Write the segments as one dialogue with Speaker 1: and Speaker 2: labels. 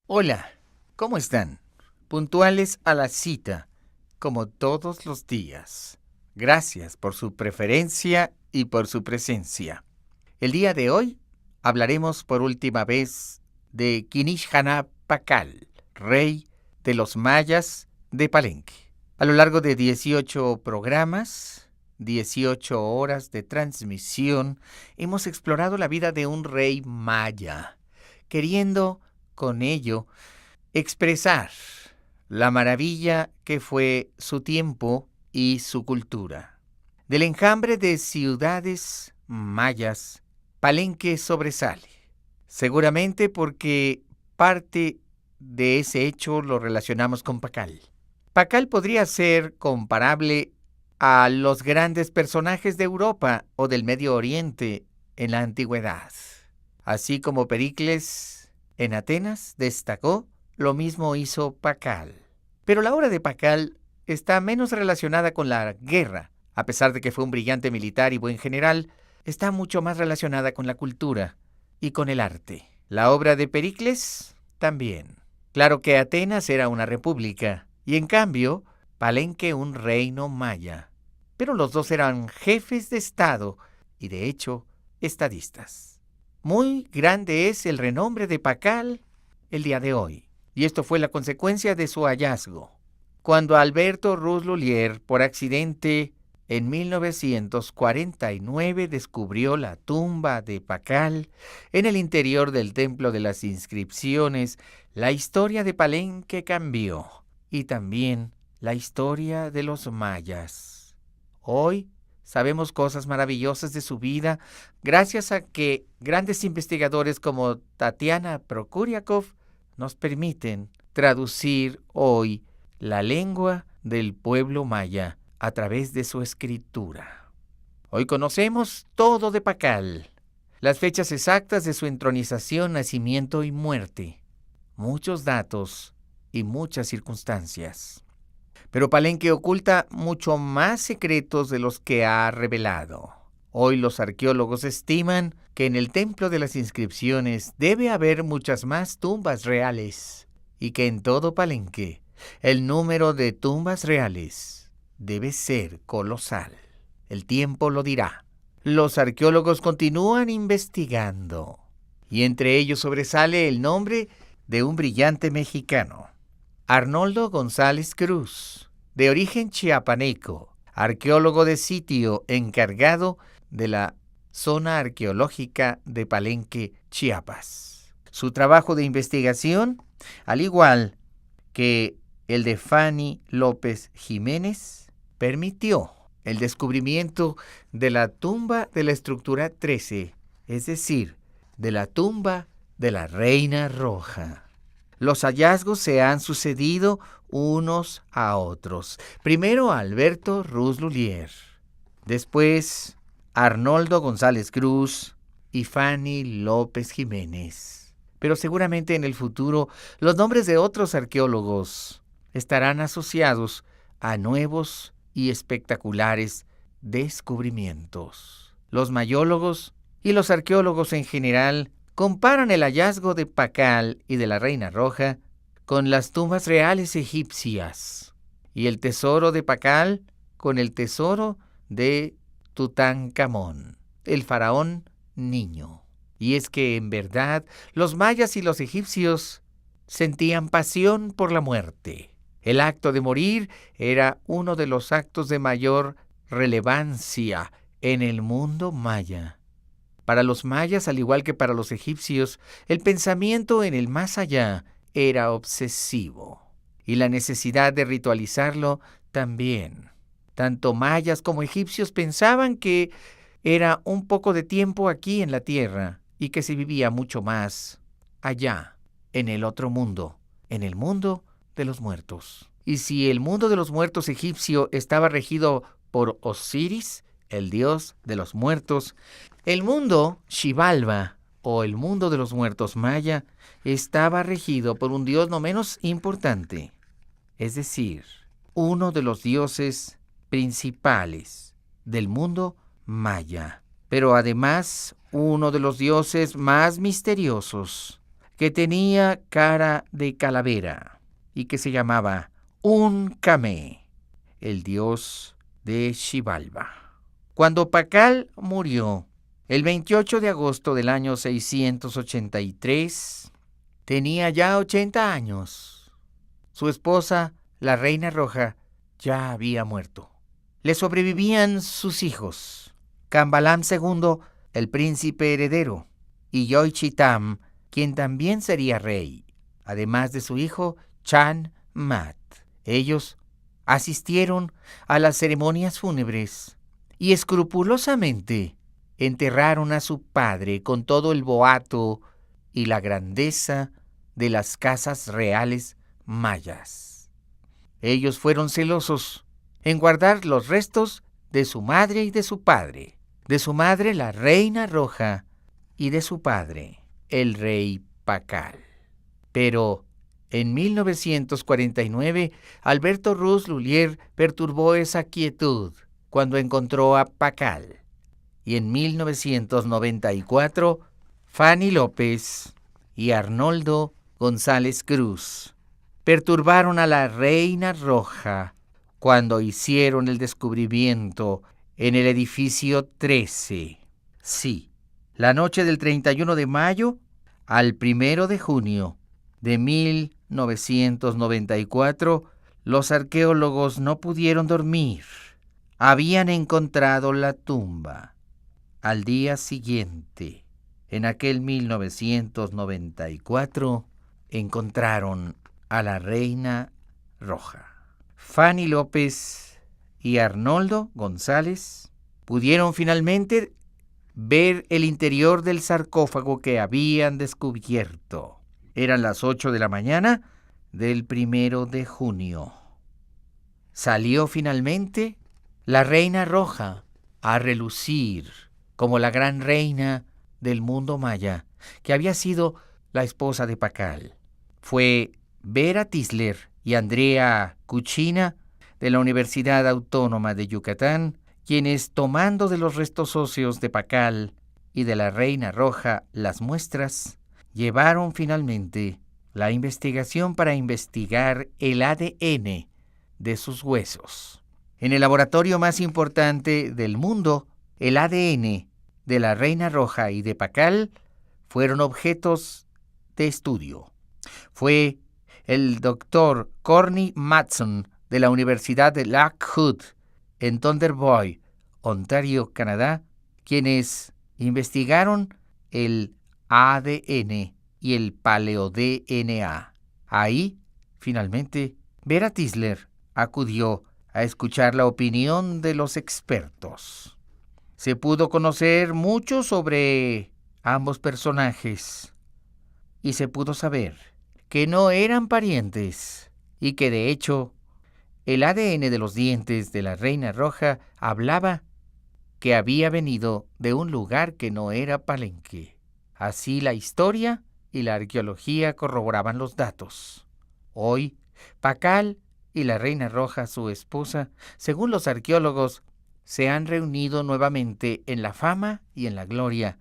Speaker 1: Hola, ¿cómo están? Puntuales a la cita, como todos los días. Gracias por su preferencia y por su presencia. El día de hoy hablaremos por última vez de Quinixhana Pacal, rey de los mayas de Palenque. A lo largo de 18 programas, 18 horas de transmisión, hemos explorado la vida de un rey maya, queriendo con ello expresar la maravilla que fue su tiempo y su cultura. Del enjambre de ciudades mayas, Palenque sobresale, seguramente porque parte de ese hecho lo relacionamos con Pacal. Pacal podría ser comparable a los grandes personajes de Europa o del Medio Oriente en la antigüedad. Así como Pericles en Atenas destacó, lo mismo hizo Pacal. Pero la obra de Pacal está menos relacionada con la guerra. A pesar de que fue un brillante militar y buen general, está mucho más relacionada con la cultura y con el arte. La obra de Pericles también. Claro que Atenas era una república y en cambio Palenque un reino maya. Pero los dos eran jefes de Estado y de hecho estadistas. Muy grande es el renombre de Pacal el día de hoy, y esto fue la consecuencia de su hallazgo. Cuando Alberto Ruz Lullier, por accidente, en 1949 descubrió la tumba de Pacal en el interior del Templo de las Inscripciones, la historia de Palenque cambió, y también la historia de los mayas. Hoy sabemos cosas maravillosas de su vida gracias a que grandes investigadores como Tatiana Prokuriakov nos permiten traducir hoy la lengua del pueblo maya a través de su escritura. Hoy conocemos todo de Pacal, las fechas exactas de su entronización, nacimiento y muerte, muchos datos y muchas circunstancias. Pero Palenque oculta mucho más secretos de los que ha revelado. Hoy los arqueólogos estiman que en el Templo de las Inscripciones debe haber muchas más tumbas reales y que en todo Palenque el número de tumbas reales debe ser colosal. El tiempo lo dirá. Los arqueólogos continúan investigando y entre ellos sobresale el nombre de un brillante mexicano, Arnoldo González Cruz, de origen chiapaneco, arqueólogo de sitio encargado de la zona arqueológica de Palenque, Chiapas. Su trabajo de investigación, al igual que el de Fanny López Jiménez, permitió el descubrimiento de la tumba de la estructura 13, es decir, de la tumba de la Reina Roja. Los hallazgos se han sucedido unos a otros. Primero Alberto Ruz Lullier, después Arnoldo González Cruz y Fanny López Jiménez. Pero seguramente en el futuro los nombres de otros arqueólogos estarán asociados a nuevos y espectaculares descubrimientos. Los mayólogos y los arqueólogos en general comparan el hallazgo de Pacal y de la Reina Roja con las tumbas reales egipcias y el tesoro de Pacal con el tesoro de Tutankamón, el faraón niño. Y es que en verdad los mayas y los egipcios sentían pasión por la muerte. El acto de morir era uno de los actos de mayor relevancia en el mundo maya. Para los mayas, al igual que para los egipcios, el pensamiento en el más allá era obsesivo, y la necesidad de ritualizarlo también. Tanto mayas como egipcios pensaban que era un poco de tiempo aquí en la tierra y que se vivía mucho más allá, en el otro mundo, en el mundo de los muertos. Y si el mundo de los muertos egipcio estaba regido por Osiris, el dios de los muertos, el mundo Xibalba, o el mundo de los muertos maya, estaba regido por un dios no menos importante, es decir, uno de los dioses principales del mundo maya, pero además uno de los dioses más misteriosos, que tenía cara de calavera y que se llamaba Uncamé, el dios de Xibalba. Cuando Pakal murió, el 28 de agosto del año 683, tenía ya 80 años. Su esposa, la Reina Roja, ya había muerto. Le sobrevivían sus hijos, Kambalam II, el príncipe heredero, y Yoichitam, quien también sería rey, además de su hijo Chan Mat. Ellos asistieron a las ceremonias fúnebres y escrupulosamente enterraron a su padre con todo el boato y la grandeza de las casas reales mayas. Ellos fueron celosos en guardar los restos de su madre y de su padre, de su madre la Reina Roja y de su padre el rey Pakal. Pero en 1949, Alberto Ruz Lullier perturbó esa quietud cuando encontró a Pakal. Y en 1994, Fanny López y Arnoldo González Cruz perturbaron a la Reina Roja cuando hicieron el descubrimiento en el edificio 13. Sí, la noche del 31 de mayo al 1 de junio de 1994, los arqueólogos no pudieron dormir. Habían encontrado la tumba. Al día siguiente, en aquel 1994, encontraron a la Reina Roja. Fanny López y Arnoldo González pudieron finalmente ver el interior del sarcófago que habían descubierto. Eran las 8 de la mañana del 1 de junio. Salió finalmente la Reina Roja a relucir como la gran reina del mundo maya, que había sido la esposa de Pakal. Fue Vera Tisler y Andrea Kuchina de la Universidad Autónoma de Yucatán, quienes, tomando de los restos óseos de Pakal y de la Reina Roja las muestras, llevaron finalmente la investigación para investigar el ADN de sus huesos. En el laboratorio más importante del mundo, el ADN de la Reina Roja y de Pakal fueron objetos de estudio. Fue el doctor Corny Matson de la Universidad de Lakewood en Thunder Bay, Ontario, Canadá, quienes investigaron el ADN y el paleo-DNA. Ahí, finalmente, Vera Tisler acudió a escuchar la opinión de los expertos. Se pudo conocer mucho sobre ambos personajes y se pudo saber que no eran parientes y que, de hecho, el ADN de los dientes de la Reina Roja hablaba que había venido de un lugar que no era Palenque. Así la historia y la arqueología corroboraban los datos. Hoy, Pakal y la Reina Roja, su esposa, según los arqueólogos, se han reunido nuevamente en la fama y en la gloria,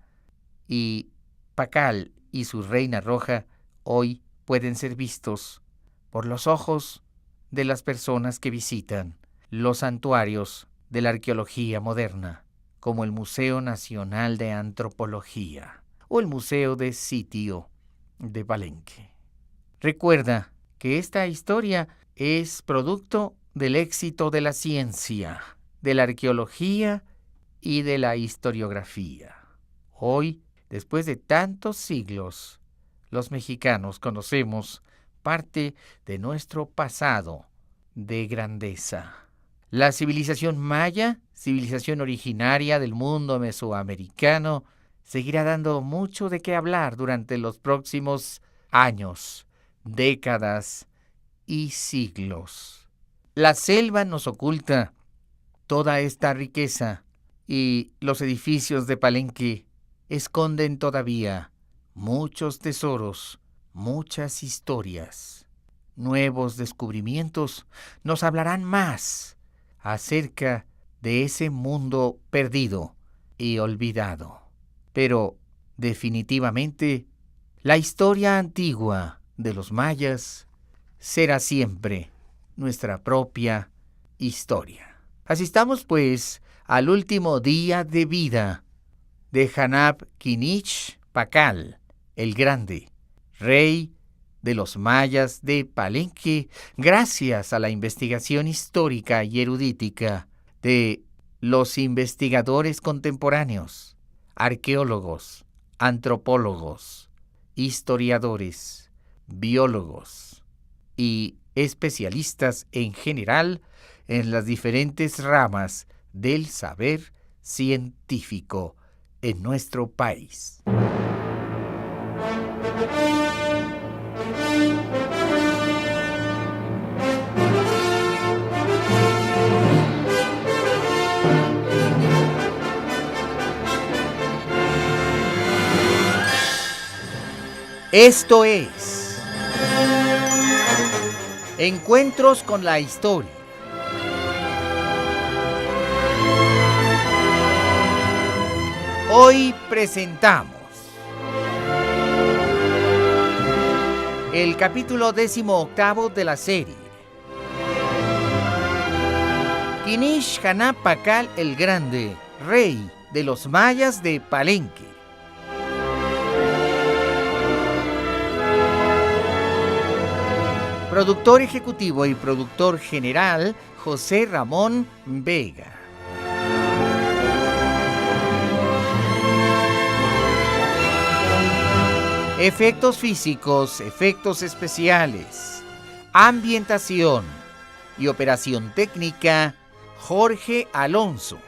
Speaker 1: y Pakal y su Reina Roja hoy pueden ser vistos por los ojos de las personas que visitan los santuarios de la arqueología moderna, como el Museo Nacional de Antropología o el Museo de Sitio de Palenque. Recuerda que esta historia es producto del éxito de la ciencia, de la arqueología y de la historiografía. Hoy, después de tantos siglos, los mexicanos conocemos parte de nuestro pasado de grandeza. La civilización maya, civilización originaria del mundo mesoamericano, seguirá dando mucho de qué hablar durante los próximos años, décadas y siglos. La selva nos oculta toda esta riqueza y los edificios de Palenque esconden todavía muchos tesoros, muchas historias. Nuevos descubrimientos nos hablarán más acerca de ese mundo perdido y olvidado. Pero definitivamente La historia antigua de los mayas será siempre nuestra propia historia. Asistamos pues al último día de vida de Hanap Kinich Pakal, el Grande, rey de los mayas de Palenque, gracias a la investigación histórica y erudítica de los investigadores contemporáneos, arqueólogos, antropólogos, historiadores, biólogos y especialistas en general en las diferentes ramas del saber científico en nuestro país. Esto es Encuentros con la Historia. Hoy presentamos el capítulo 18 de la serie. Kinich Hanap Pakal el Grande, rey de los mayas de Palenque. Productor ejecutivo y productor general, José Ramón Vega. Efectos físicos, efectos especiales, ambientación y operación técnica, Jorge Alonso.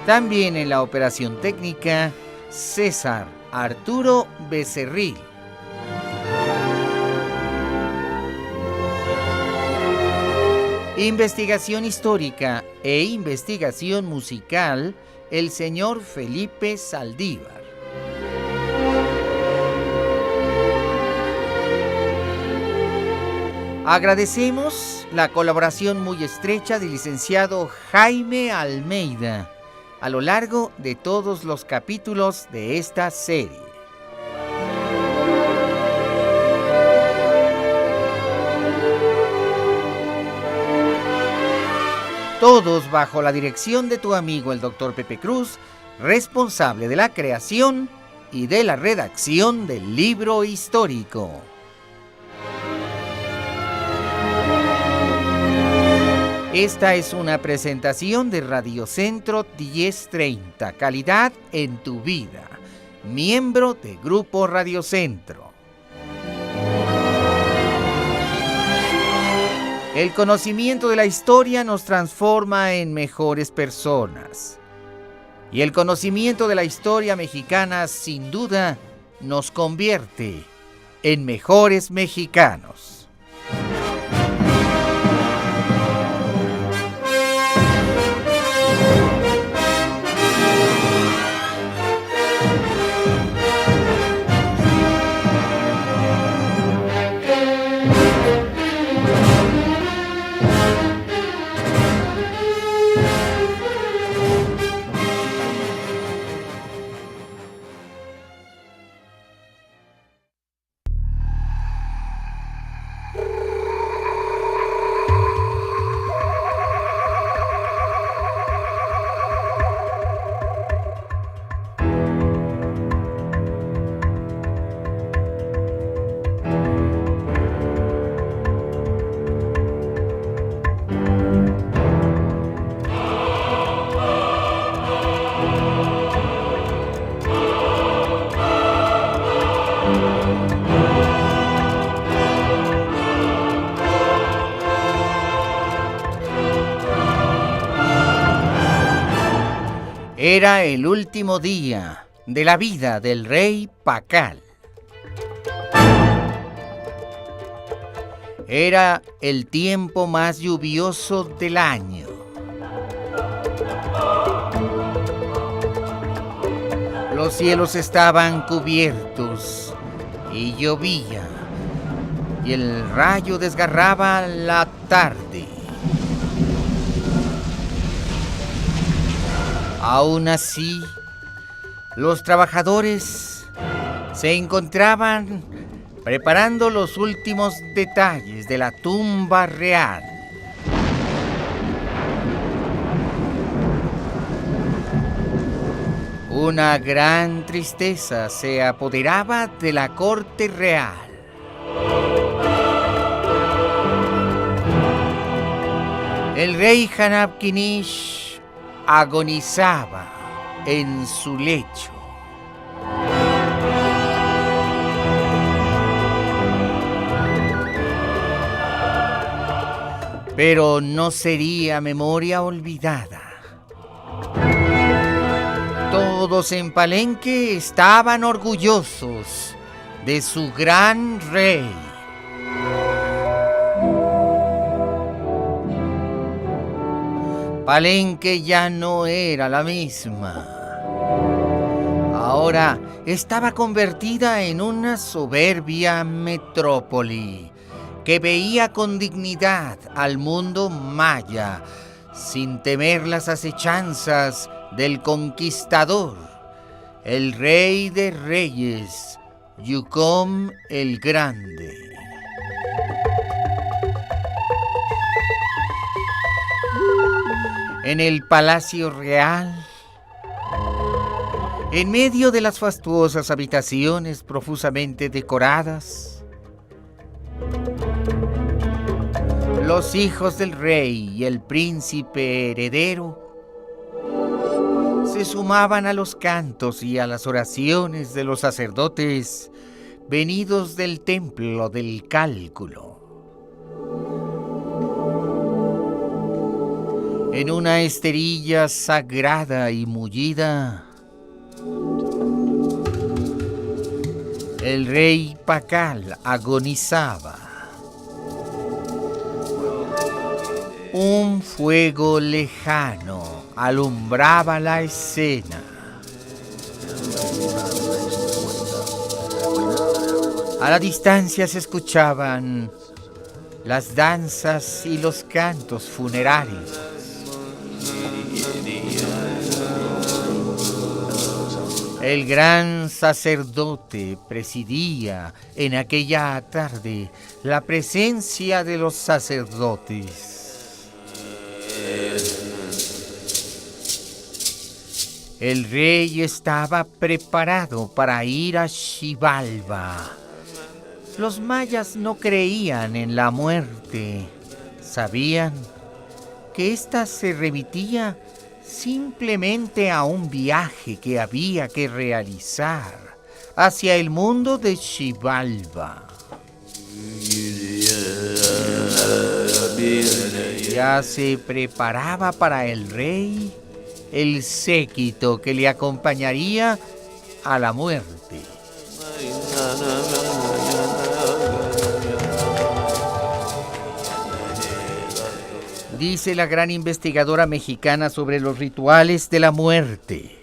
Speaker 1: También en la operación técnica, César Arturo Becerril. Investigación histórica e investigación musical, el señor Felipe Saldívar. Agradecemos la colaboración muy estrecha del licenciado Jaime Almeida a lo largo de todos los capítulos de esta serie. Todos bajo la dirección de tu amigo el Dr. Pepe Cruz, responsable de la creación y de la redacción del libro histórico. Esta es una presentación de Radio Centro 1030, calidad en tu vida, miembro de Grupo Radio Centro. El conocimiento de la historia nos transforma en mejores personas. Y el conocimiento de la historia mexicana, sin duda, nos convierte en mejores mexicanos. Era el último día de la vida del rey Pakal. Era el tiempo más lluvioso del año. Los cielos estaban cubiertos y llovía, y el rayo desgarraba la tarde. Aún así, los trabajadores se encontraban preparando los últimos detalles de la tumba real. Una gran tristeza se apoderaba de la corte real. El rey Hanab-Kinish agonizaba en su lecho. Pero no sería memoria olvidada. Todos en Palenque estaban orgullosos de su gran rey. Palenque ya no era la misma. Ahora estaba convertida en una soberbia metrópoli que veía con dignidad al mundo maya, sin temer las acechanzas del conquistador, el rey de reyes, Yucom el Grande. En el Palacio Real, en medio de las fastuosas habitaciones profusamente decoradas, los hijos del rey y el príncipe heredero se sumaban a los cantos y a las oraciones de los sacerdotes venidos del templo del cálculo. En una esterilla sagrada y mullida, el rey Pakal agonizaba. Un fuego lejano alumbraba la escena. A la distancia se escuchaban las danzas y los cantos funerarios. El gran sacerdote presidía en aquella tarde la presencia de los sacerdotes. El rey estaba preparado para ir a Xibalba. Los mayas no creían en la muerte. Sabían que ésta se remitía simplemente a un viaje que había que realizar hacia el mundo de Xibalba. Ya se preparaba para el rey el séquito que le acompañaría a la muerte. Dice la gran investigadora mexicana sobre los rituales de la muerte: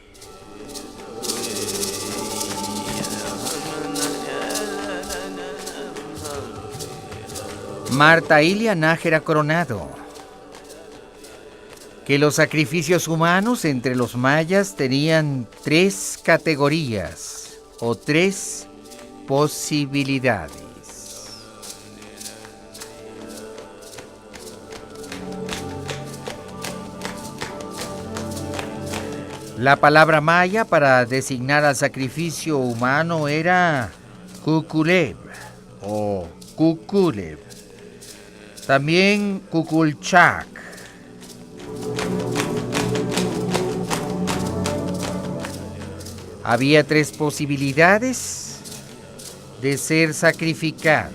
Speaker 1: Marta Ilia Nájera Coronado, que los sacrificios humanos entre los mayas tenían 3 categorías o 3 posibilidades. La palabra maya para designar al sacrificio humano era Cuculeb o Cuculeb, también Cuculchac. Había 3 posibilidades de ser sacrificado.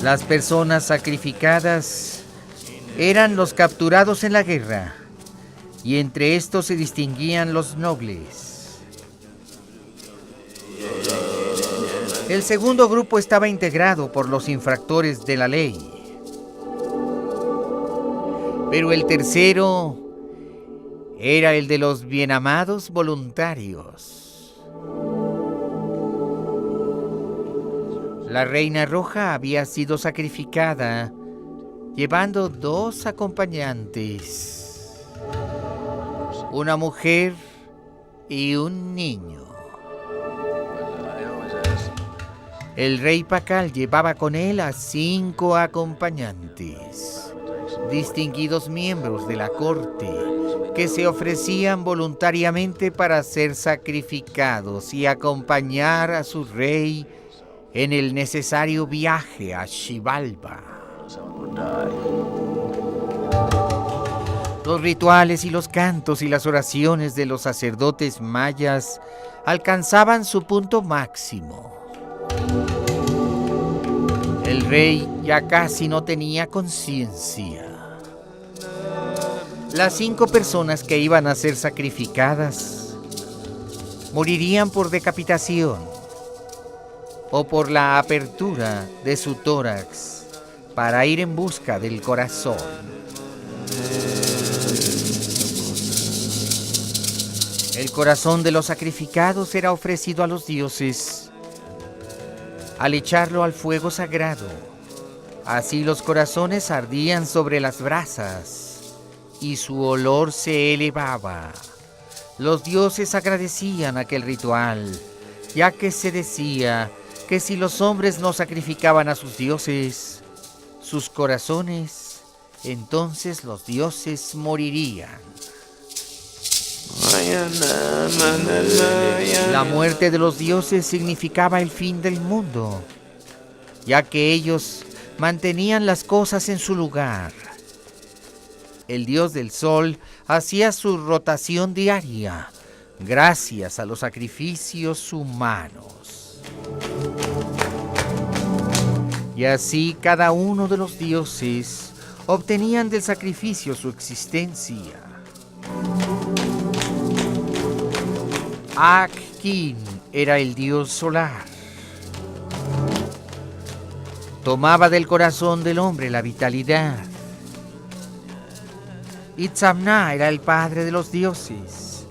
Speaker 1: Las personas sacrificadas eran los capturados en la guerra, y entre estos se distinguían los nobles. El segundo grupo estaba integrado por los infractores de la ley. Pero el tercero era el de los bienamados voluntarios. La Reina Roja había sido sacrificada llevando 2 acompañantes, una mujer y un niño. El rey Pakal llevaba con él a 5 acompañantes, distinguidos miembros de la corte, que se ofrecían voluntariamente para ser sacrificados y acompañar a su rey en el necesario viaje a Xibalba. Los rituales y los cantos y las oraciones de los sacerdotes mayas alcanzaban su punto máximo. El rey ya casi no tenía conciencia. Las 5 personas que iban a ser sacrificadas morirían por decapitación o por la apertura de su tórax para ir en busca del corazón. El corazón de los sacrificados era ofrecido a los dioses al echarlo al fuego sagrado. Así los corazones ardían sobre las brasas y su olor se elevaba. Los dioses agradecían aquel ritual, ya que se decía que si los hombres no sacrificaban a sus dioses, sus corazones, entonces los dioses morirían. La muerte de los dioses significaba el fin del mundo, ya que ellos mantenían las cosas en su lugar. El dios del sol hacía su rotación diaria, gracias a los sacrificios humanos. Y así cada uno de los dioses obtenían del sacrificio su existencia. Ak-Kin era el dios solar. Tomaba del corazón del hombre la vitalidad. Itzamna era el padre de los dioses.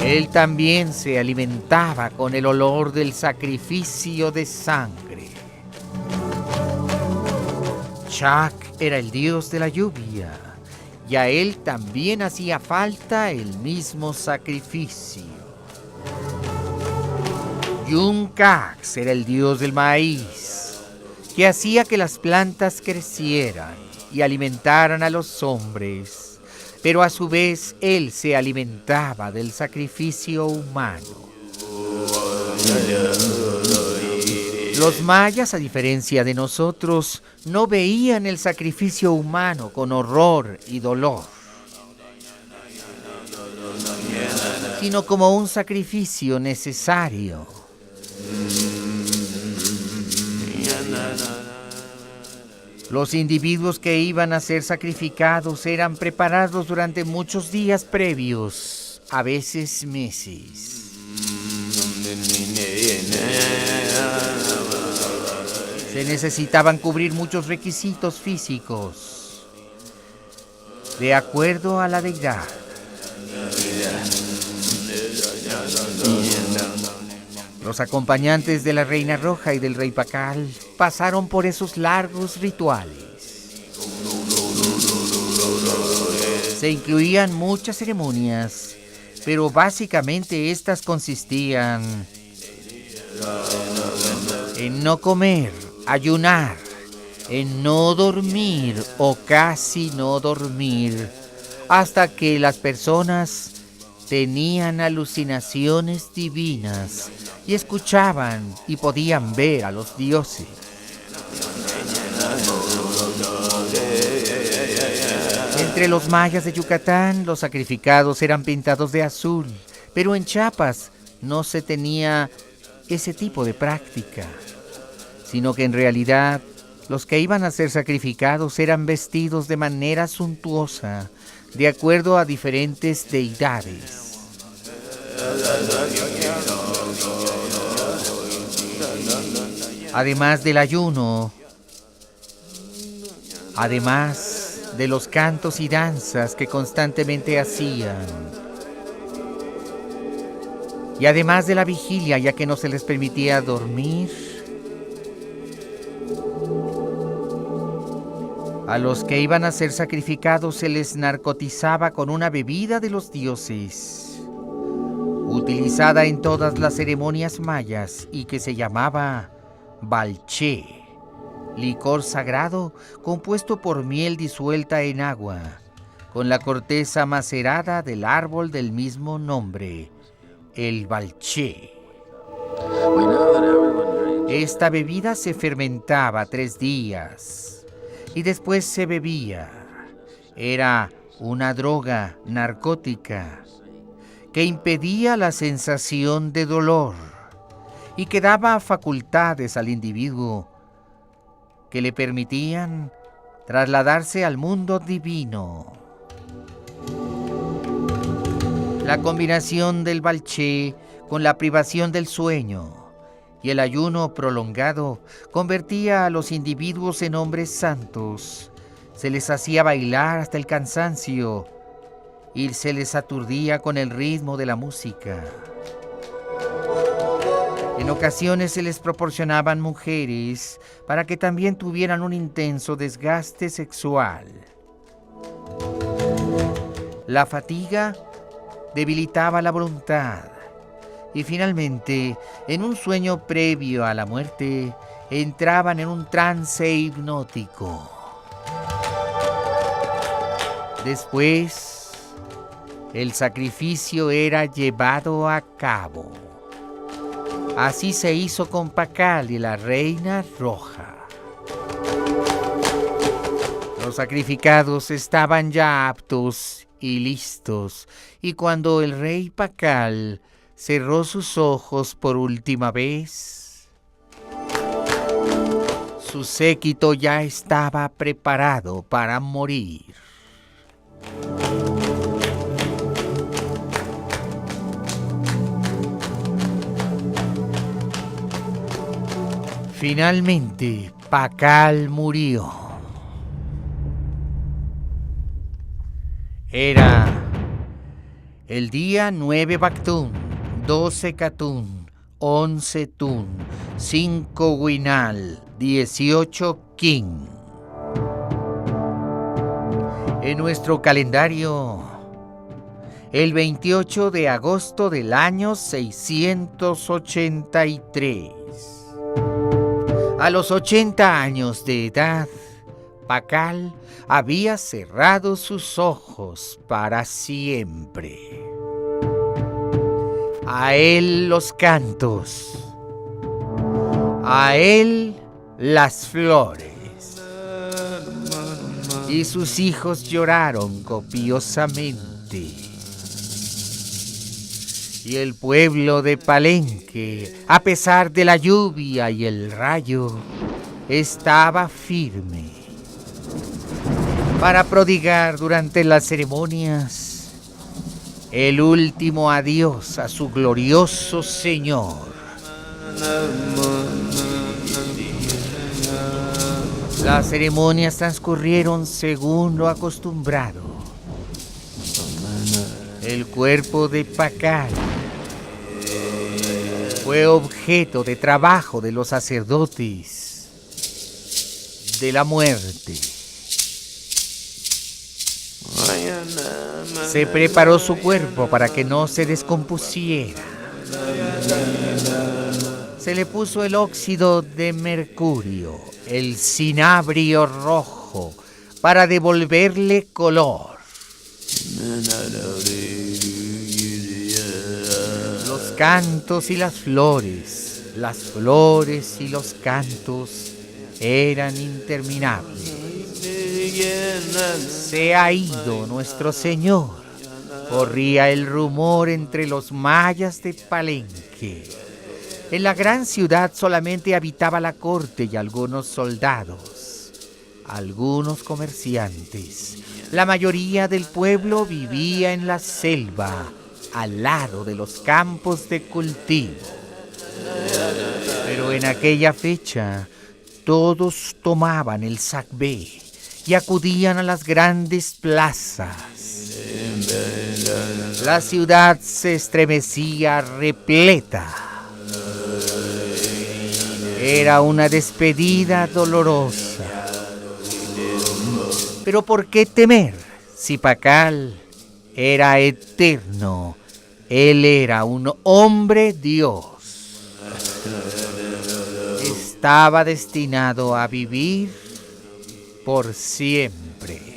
Speaker 1: Él también se alimentaba con el olor del sacrificio de sangre. Chak era el dios de la lluvia, y a él también hacía falta el mismo sacrificio. Yun-Kaq era el dios del maíz, que hacía que las plantas crecieran y alimentaran a los hombres, pero a su vez él se alimentaba del sacrificio humano. Los mayas, a diferencia de nosotros, no veían el sacrificio humano con horror y dolor, sino como un sacrificio necesario. Los individuos que iban a ser sacrificados eran preparados durante muchos días previos, a veces meses. Se necesitaban cubrir muchos requisitos físicos, de acuerdo a la deidad. Los acompañantes de la Reina Roja y del Rey Pakal pasaron por esos largos rituales. Se incluían muchas ceremonias, pero básicamente estas consistían en no comer, ayunar, en no dormir o casi no dormir, hasta que las personas tenían alucinaciones divinas y escuchaban y podían ver a los dioses. Entre los mayas de Yucatán, los sacrificados eran pintados de azul, pero en Chiapas no se tenía ese tipo de práctica, sino que en realidad los que iban a ser sacrificados eran vestidos de manera suntuosa, de acuerdo a diferentes deidades. Además del ayuno, además de los cantos y danzas que constantemente hacían, y además de la vigilia, ya que no se les permitía dormir, A los que iban a ser sacrificados se les narcotizaba con una bebida de los dioses, utilizada en todas las ceremonias mayas y que se llamaba balché, licor sagrado compuesto por miel disuelta en agua, con la corteza macerada del árbol del mismo nombre, el balché. Esta bebida se fermentaba 3 días y después se bebía. Era una droga narcótica que impedía la sensación de dolor y que daba facultades al individuo que le permitían trasladarse al mundo divino. La combinación del balché con la privación del sueño y el ayuno prolongado convertía a los individuos en hombres santos. Se les hacía bailar hasta el cansancio y se les aturdía con el ritmo de la música. En ocasiones se les proporcionaban mujeres para que también tuvieran un intenso desgaste sexual. La fatiga debilitaba la voluntad y finalmente, en un sueño previo a la muerte, entraban en un trance hipnótico. Después, el sacrificio era llevado a cabo. Así se hizo con Pakal y la Reina Roja. Los sacrificados estaban ya aptos y listos, y cuando el rey Pakal cerró sus ojos por última vez, su séquito ya estaba preparado para morir. Finalmente, Pakal murió. Era el día 9 Bactún, 12 Catún, 11 Tun, 5 Winal, 18 Kin. En nuestro calendario, el 28 de agosto del año 683. A los 80 años de edad, Pakal había cerrado sus ojos para siempre. A él los cantos, a él las flores. Y sus hijos lloraron copiosamente. Y el pueblo de Palenque, a pesar de la lluvia y el rayo, estaba firme para prodigar durante las ceremonias el último adiós a su glorioso Señor. Las ceremonias transcurrieron según lo acostumbrado. El cuerpo de Pakal fue objeto de trabajo de los sacerdotes de la muerte. Se preparó su cuerpo para que no se descompusiera. Se le puso el óxido de mercurio, el cinabrio rojo, para devolverle color. Los cantos y las flores y los cantos eran interminables. Se ha ido nuestro Señor, corría el rumor entre los mayas de Palenque. En la gran ciudad solamente habitaba la corte y algunos soldados, algunos comerciantes. La mayoría del pueblo vivía en la selva, al lado de los campos de cultivo. Pero en aquella fecha, todos tomaban el sacbé y acudían a las grandes plazas. La ciudad se estremecía repleta. Era una despedida dolorosa. Pero ¿por qué temer si Pakal era eterno? Él era un hombre Dios. Estaba destinado a vivir por siempre.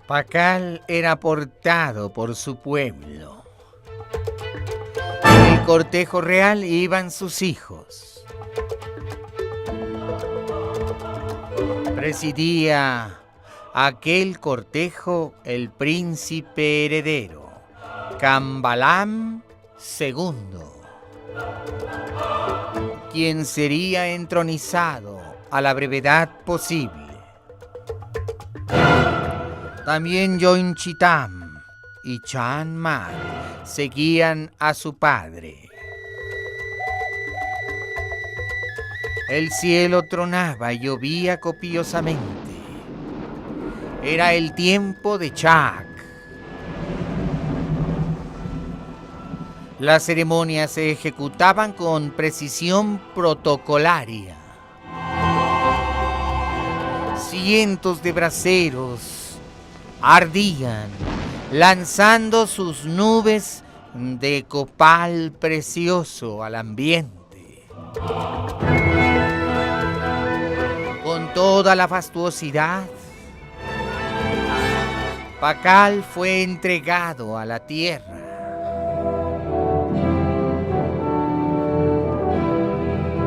Speaker 1: Pakal era portado por su pueblo. En el cortejo real iban sus hijos. Presidía aquel cortejo el príncipe heredero, Kambalam II, quien sería entronizado a la brevedad posible. También Yoinchitam y Chanmat seguían a su padre. El cielo tronaba y llovía copiosamente. Era el tiempo de Chak. Las ceremonias se ejecutaban con precisión protocolaria. Cientos de braseros ardían, lanzando sus nubes de copal precioso al ambiente. Con toda la fastuosidad, Pakal fue entregado a la tierra.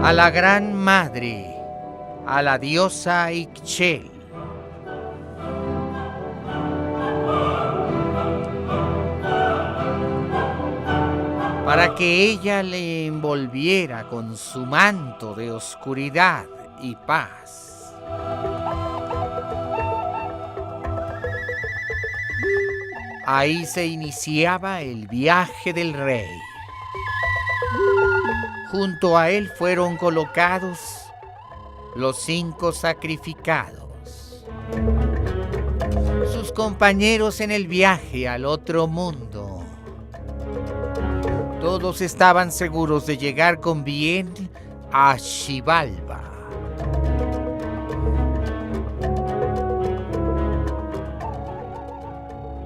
Speaker 1: A la gran madre, a la diosa Ixchel. Para que ella le envolviera con su manto de oscuridad y paz. Ahí se iniciaba el viaje del rey. Junto a él fueron colocados los 5 sacrificados, sus compañeros en el viaje al otro mundo. Todos estaban seguros de llegar con bien a Xibalba.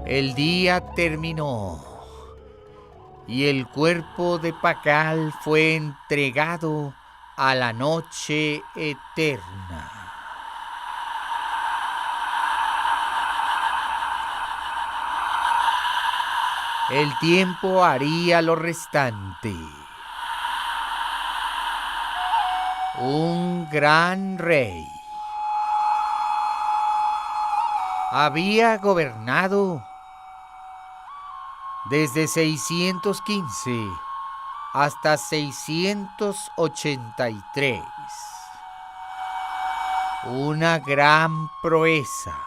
Speaker 1: El día terminó y el cuerpo de Pakal fue entregado a la noche eterna. El tiempo haría lo restante. Un gran rey había gobernado desde 615 hasta 683. Una gran proeza.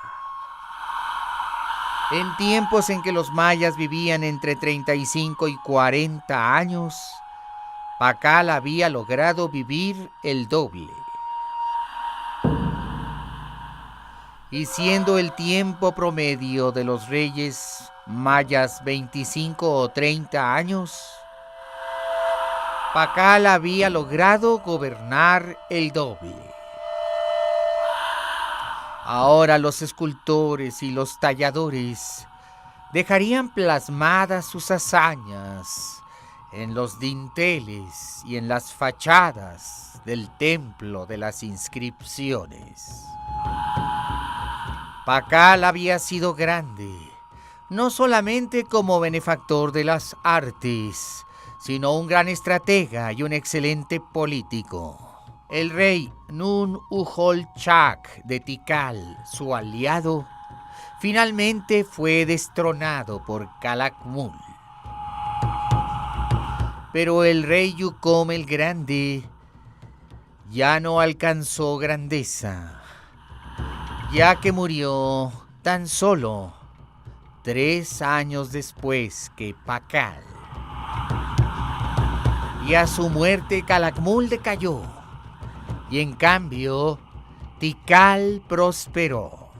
Speaker 1: En tiempos en que los mayas vivían entre 35 y 40 años, Pakal había logrado vivir el doble. Y siendo el tiempo promedio de los reyes mayas 25 o 30 años, Pakal había logrado gobernar el doble. Ahora los escultores y los talladores dejarían plasmadas sus hazañas en los dinteles y en las fachadas del templo de las inscripciones. Pacal había sido grande, no solamente como benefactor de las artes, sino un gran estratega y un excelente político. El rey Nun-Ujol-Chak de Tikal, su aliado, finalmente fue destronado por Calakmul. Pero el rey Yucom el Grande ya no alcanzó grandeza, ya que murió tan solo 3 años después que Pacal. Y a su muerte Calakmul decayó, y en cambio Tikal prosperó.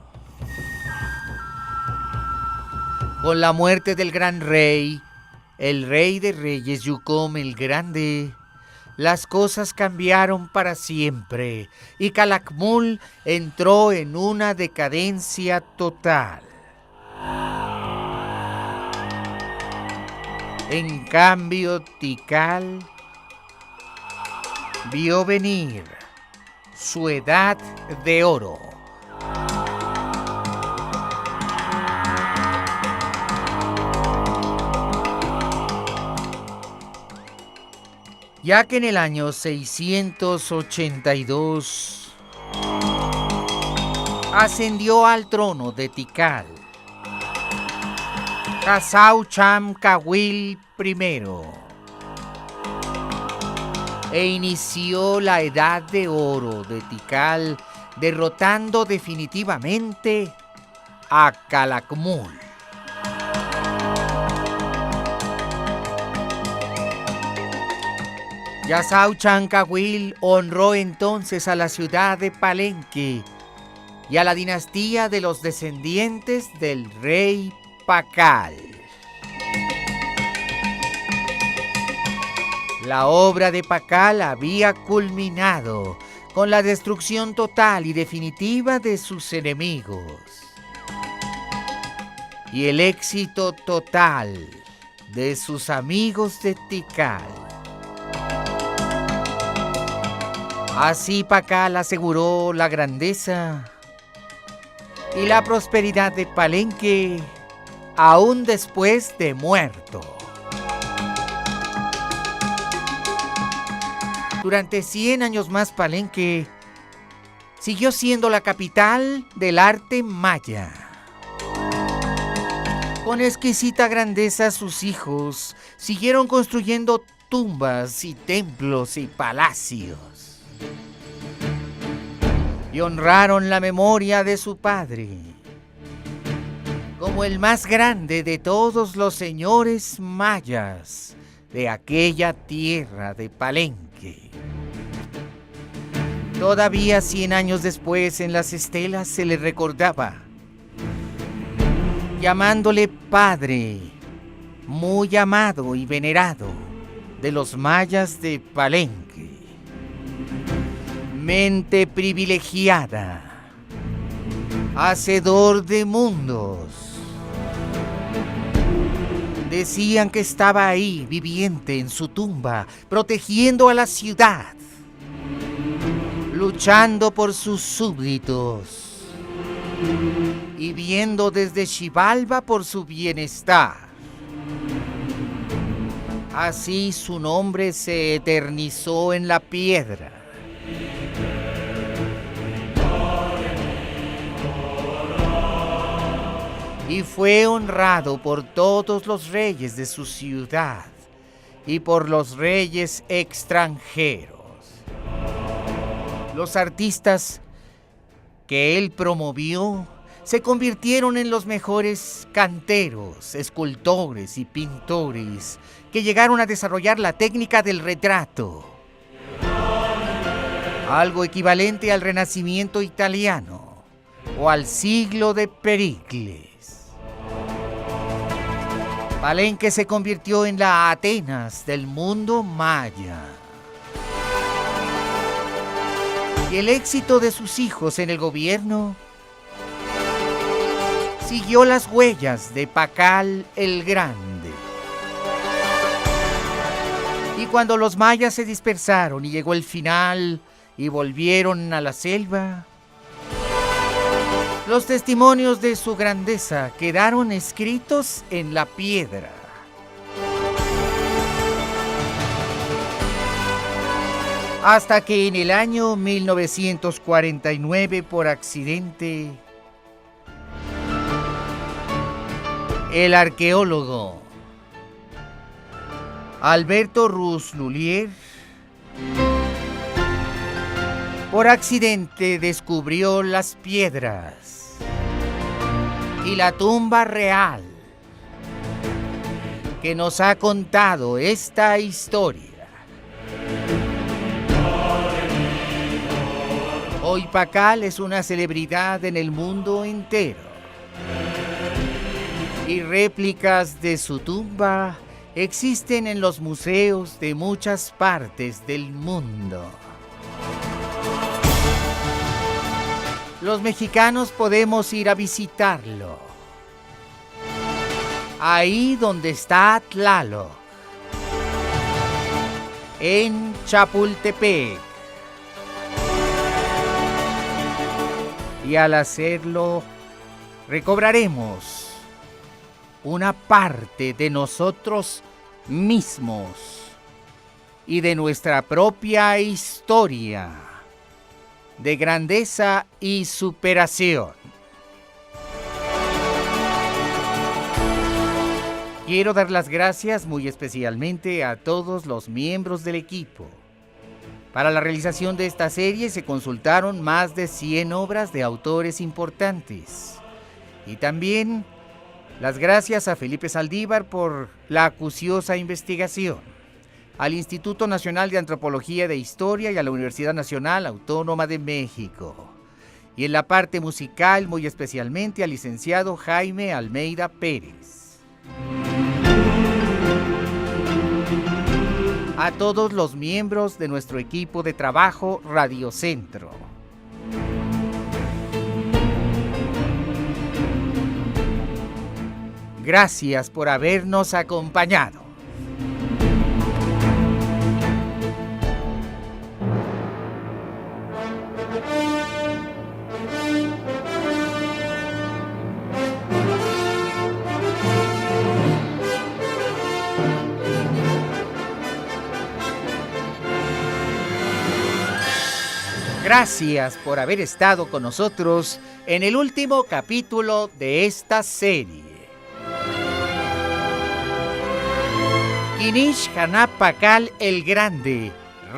Speaker 1: Con la muerte del gran rey, el rey de reyes Yucom el Grande, las cosas cambiaron para siempre y Calakmul entró en una decadencia total. En cambio, Tikal vio venir su edad de oro. Ya que en el año 682 ascendió al trono de Tikal Khazau-Cham-Kawil I e inició la edad de oro de Tikal, derrotando definitivamente a Calakmul. Khazau-Cham-Kawil honró entonces a la ciudad de Palenque y a la dinastía de los descendientes del rey Pacal. La obra de Pacal había culminado con la destrucción total y definitiva de sus enemigos y el éxito total de sus amigos de Tikal. Así Pacal aseguró la grandeza y la prosperidad de Palenque aún después de muerto. Durante 100 años más Palenque siguió siendo la capital del arte maya. Con exquisita grandeza sus hijos siguieron construyendo tumbas y templos y palacios. Y honraron la memoria de su padre como el más grande de todos los señores mayas de aquella tierra de Palenque. Todavía 100 años después en las estelas se le recordaba, llamándole padre, muy amado y venerado de los mayas de Palenque. Mente privilegiada, hacedor de mundos. Decían que estaba ahí, viviente en su tumba, protegiendo a la ciudad, luchando por sus súbditos y viendo desde Xibalba por su bienestar. Así su nombre se eternizó en la piedra. Y fue honrado por todos los reyes de su ciudad y por los reyes extranjeros. Los artistas que él promovió se convirtieron en los mejores canteros, escultores y pintores que llegaron a desarrollar la técnica del retrato, algo equivalente al Renacimiento italiano o al siglo de Pericles. Palenque se convirtió en la Atenas del mundo maya. Y el éxito de sus hijos en el gobierno siguió las huellas de Pacal el Grande. Y cuando los mayas se dispersaron y llegó el final y volvieron a la selva, Los testimonios de su grandeza quedaron escritos en la piedra. Hasta que en el año 1949, por accidente, el arqueólogo Alberto Rousselier, por accidente, descubrió las piedras y la tumba real que nos ha contado esta historia. Hoy Pacal es una celebridad en el mundo entero y réplicas de su tumba existen en los museos de muchas partes del mundo. Los mexicanos podemos ir a visitarlo, ahí donde está Tlaloc, en Chapultepec. Y al hacerlo, recobraremos una parte de nosotros mismos y de nuestra propia historia de grandeza y superación. Quiero dar las gracias muy especialmente a todos los miembros del equipo. Para la realización de esta serie se consultaron más de 100 obras de autores importantes. Y también las gracias a Felipe Saldívar por la acuciosa investigación, al Instituto Nacional de Antropología e Historia y a la Universidad Nacional Autónoma de México. Y en la parte musical, muy especialmente al licenciado Jaime Almeida Pérez. A todos los miembros de nuestro equipo de trabajo Radio Centro. Gracias por habernos acompañado. Gracias por haber estado con nosotros en el último capítulo de esta serie. Inish Hanap Pakal el Grande,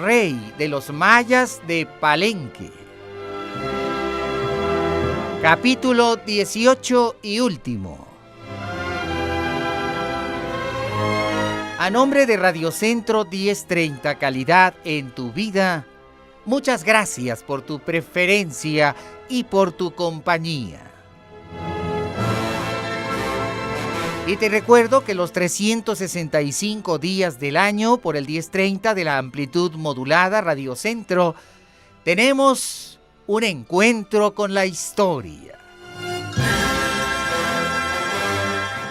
Speaker 1: rey de los mayas de Palenque. Capítulo 18 y último. A nombre de Radio Centro 1030, calidad en tu vida, muchas gracias por tu preferencia y por tu compañía. Y te recuerdo que los 365 días del año por el 1030 de la amplitud modulada Radio Centro tenemos un encuentro con la historia.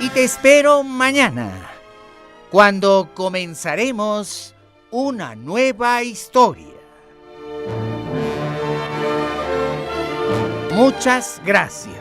Speaker 1: Y te espero mañana, cuando comenzaremos una nueva historia. Muchas gracias.